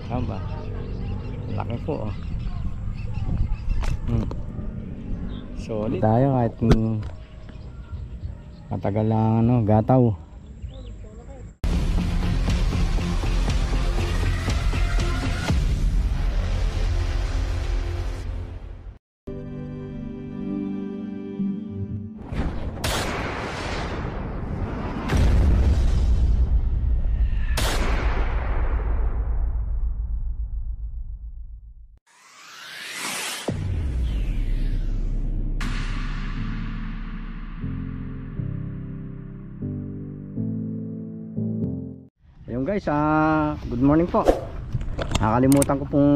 Tama. Laki po oh. Solid tayo kahit matagal lang ano, gataw. Ayun guys, good morning po. Nakalimutan ko pong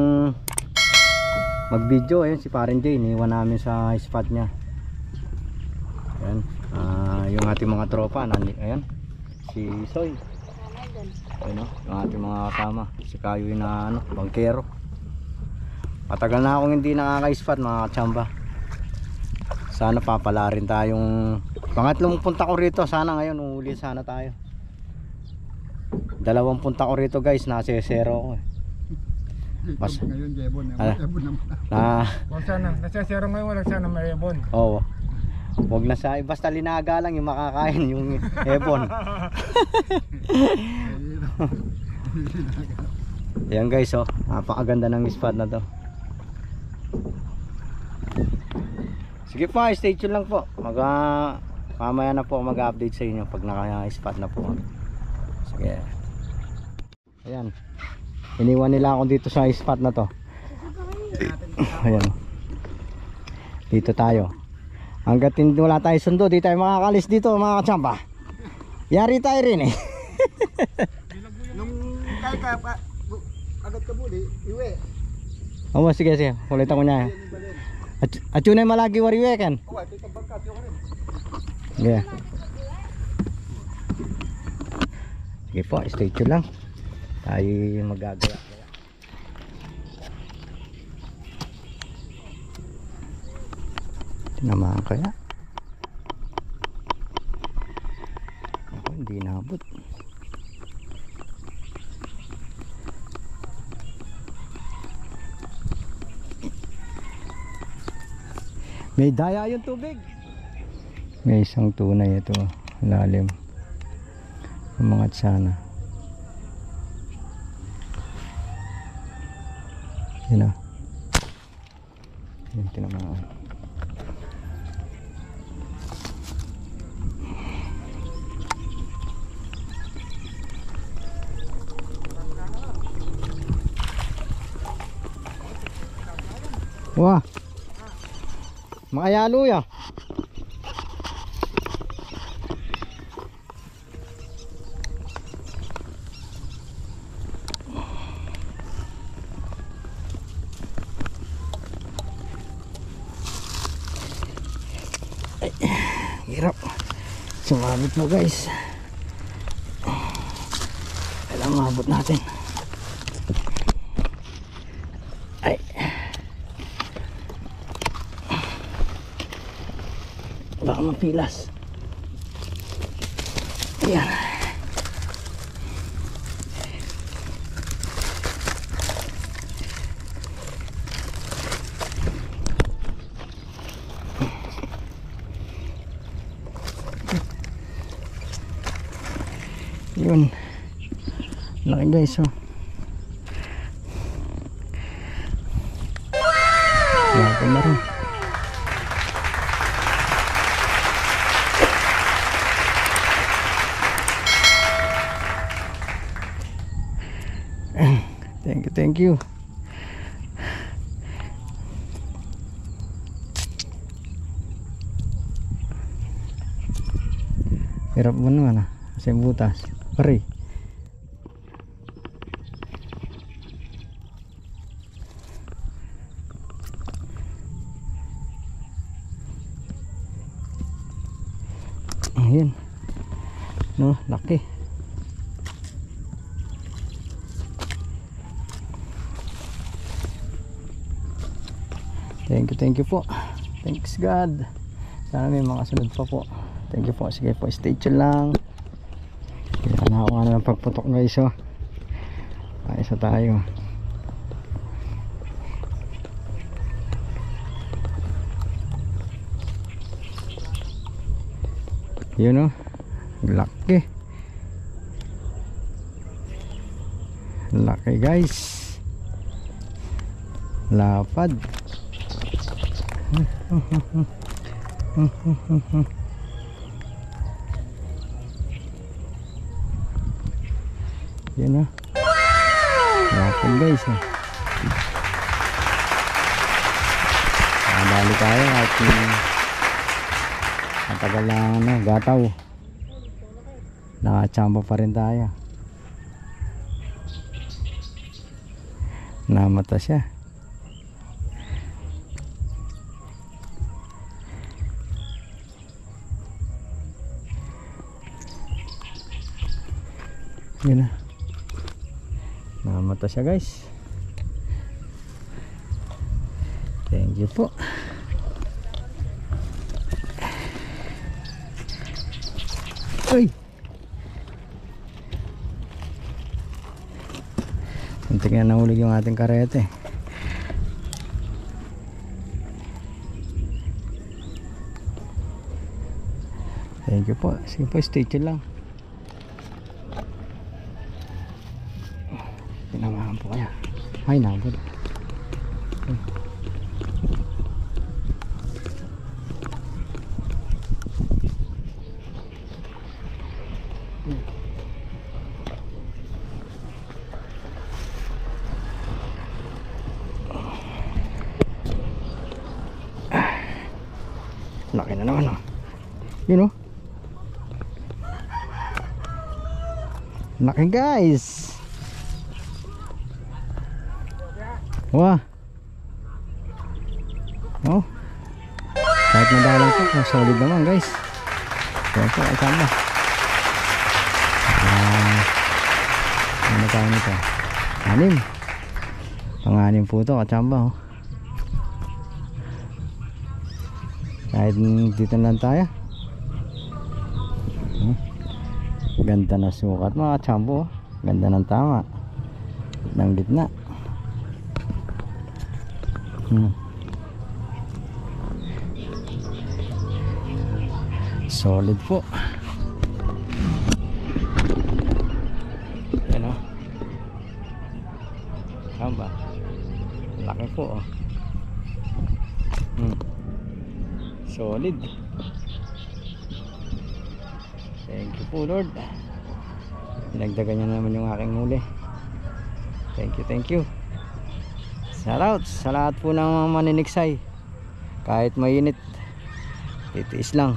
mag video. Ayun si Parin Jay, iniwan namin sa spot nya. Ayan, yung ating mga tropa ayan, si Soy, ayun, yung ating mga kasama, si Kayoy na ano, bangkero. Matagal na akong hindi nakaka-spot mga tsamba. Sana papala rin tayong pangatlong punta ko rito. Sana ngayon uhuli sana tayo. Dalawang punta ko rito guys, nasa zero ako eh. Mas ngayon Jebon naman. Wag sana, nasa zero ngayon, wala sana may Ebon. Oo. Wag na sa basta linaga lang yung makakain yung Ebon. Ayan guys oh, napakaganda ng spot na to. Sige po, stay tuned lang po. Mamaya na po mag-update sa inyo pag naka-spot na po. Sige. Ayan, iniwan nila ako dito sa spot na to. Ayan, dito tayo. Hanggat hindi wala tayo sundo, di tayo makakalis dito mga katsamba. Yari tayo rin eh. Nung kaya ka agad ka buli, iwi. Oo, sige sige, kulitan ko niya. At yun ay malagi wariwe kan. Oo, ito yung bangkat yung rin. Yeah. Sige po, stay tuned lang. Tayo magagawa. Tinamaan kaya? Ako hindi nabot. May daya yung tubig. May isang tunay ito, lalim. Umangat sana. Yan na. Yan, tinamaan. Wah, makayalo ya. Hirap sumabot mo guys. Kailangan maabot natin. Ay, baka mapilas. Ayan. Yun, laki guys oh. Laki na rin. Thank you. Hirap mo naman kasi butas. Pare. Ayan. No, laki. Thank you po. Thanks God. Sana may mga sunod pa po. Thank you po. Sige po, stay tuned lang. Kaya na ako ng pagputok guys oh. Ayos na tayo. Yun o. Laki. Laki guys. Lapad. Yan o. Lapad guys. Dali tayo at matagal na gataw. Nakachamba pa rin tayo. Namata siya. Yun na. Namata siya guys. Thank you po. Uy. Muntik na nahulog yung ating karete. Thank you po. Sige po, stay chill lang. Pinamahan po kaya. Ay, nabod. Laki na naman, oh. Yun, oh. Laki guys. Wah. Oh. Kahit madalang po, solid naman guys. Yan po, ay tama. Ano tayo nito? 6. Pang-6 po ito, kachamba, oh. Kahit dito lang tayo. Ganda na sukat mga kachambo. Ganda ng tama ng gitna. Solid po. Yan o. Tama. Laki po, oh. Solid. Thank you po Lord. Pinagdagan niya naman yung aking huli. Thank you. Shout out sa lahat po ng mga maniniksay. Kahit mainit, titiis lang.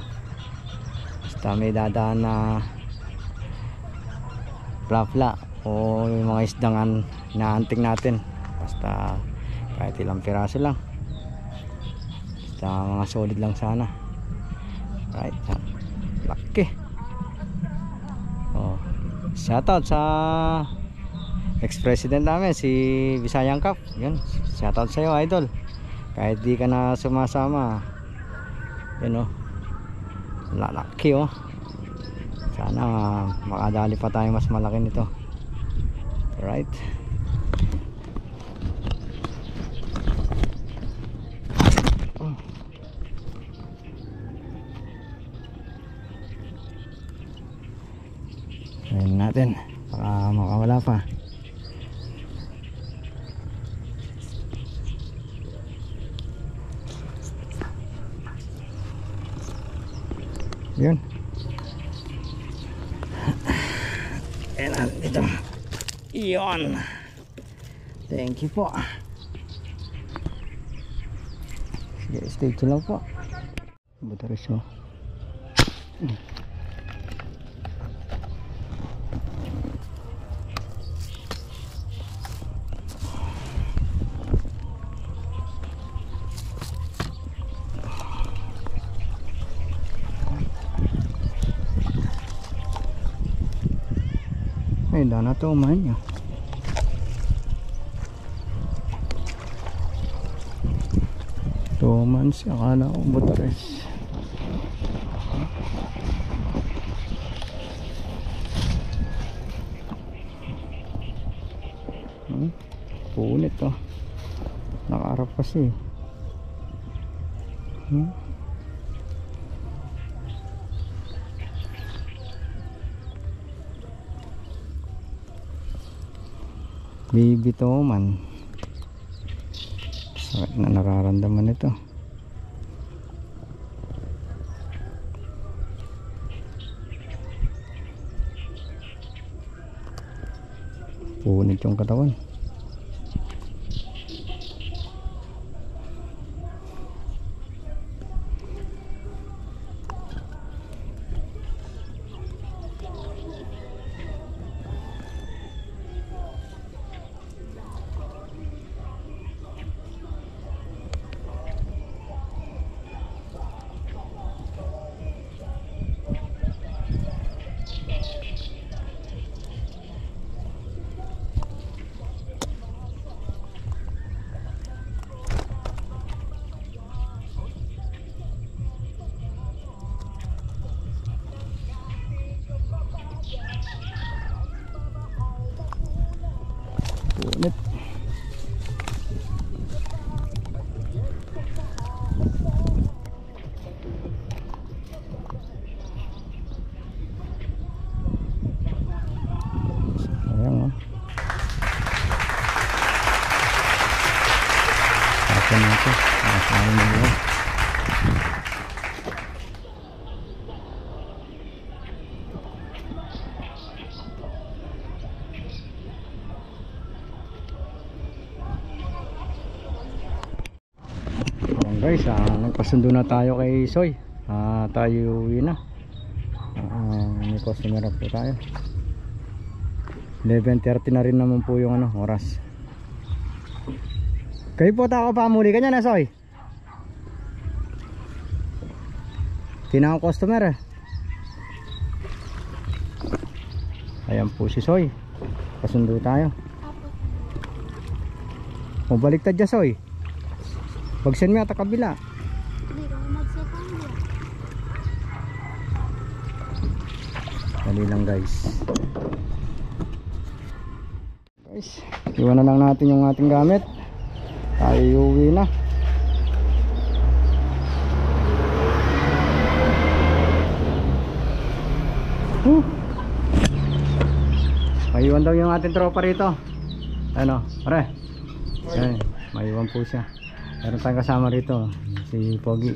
Basta may dadaan na plapla o yung mga isdang inaanting natin. Basta kahit ilang piraso lang. Basta mga solid lang sana. Right. Laki. Oh. Shoutout sa ex-president namin si Visayang Cup. Yun. Shoutout sa iyo idol. Kahit di ka na sumasama. Yun, oh. Lalaki, oh. Sana makadali pa tayo mas malaki nito. Right. Ayan natin, baka makawala pa. Yun. Ayan, ito. Iyon. Thank you po. Sige, stay chill lang po. Butaris, oh. Ay, dana to man niya. Tuman siya, akala ko butares. Punit to. Nakaarap kasi. Baby Toman. Sakit na nararamdaman ito. Punit yung katawan. Punit. Ayan o. Ayan natin. Ayan natin. Guys, nagpasundo na tayo kay Soy. Tayo uwi na. May customer po tayo. 11:30 na rin naman po yung oras. Kayo po tako pamuli ka na Soy. Tinang customer. Ayan po si Soy. Pasundo tayo. O baliktad dyan Soy. Pag-send mo ata kabila. Dali lang guys. Guys, iwan na lang natin yung ating gamit. Tayo uwi na. Maiwan daw yung ating tropa rito. Ano, pare. Ayan, maiwan po siya. Meron tayong kasama rito, si Pogi.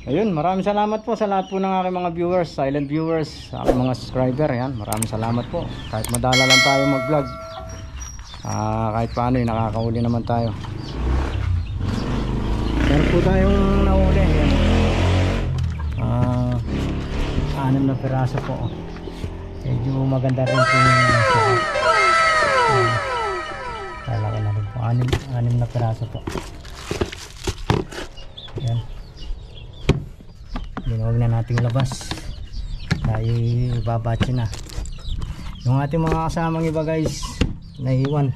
Ayun, maraming salamat po sa lahat po ng aking mga viewers, silent viewers, sa aking mga subscriber. Ayan, maraming salamat po. Kahit madala lang tayo mag-vlog, kahit paano nakakauli naman tayo. Meron po tayong nahuli. Ayan. 6 na piraso po. Medyo maganda rin po yung lalaki na rin po. 6 na piraso po. Ayan. Huwag na nating labas. Tayo babatsi na. Yung ating mga kasamang iba guys, naiwan.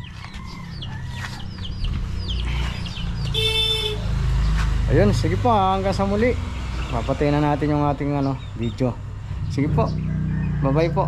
Ayun, sige po hanggang sa muli. Papatayin na natin yung ating video. Sige po. Bye bye po.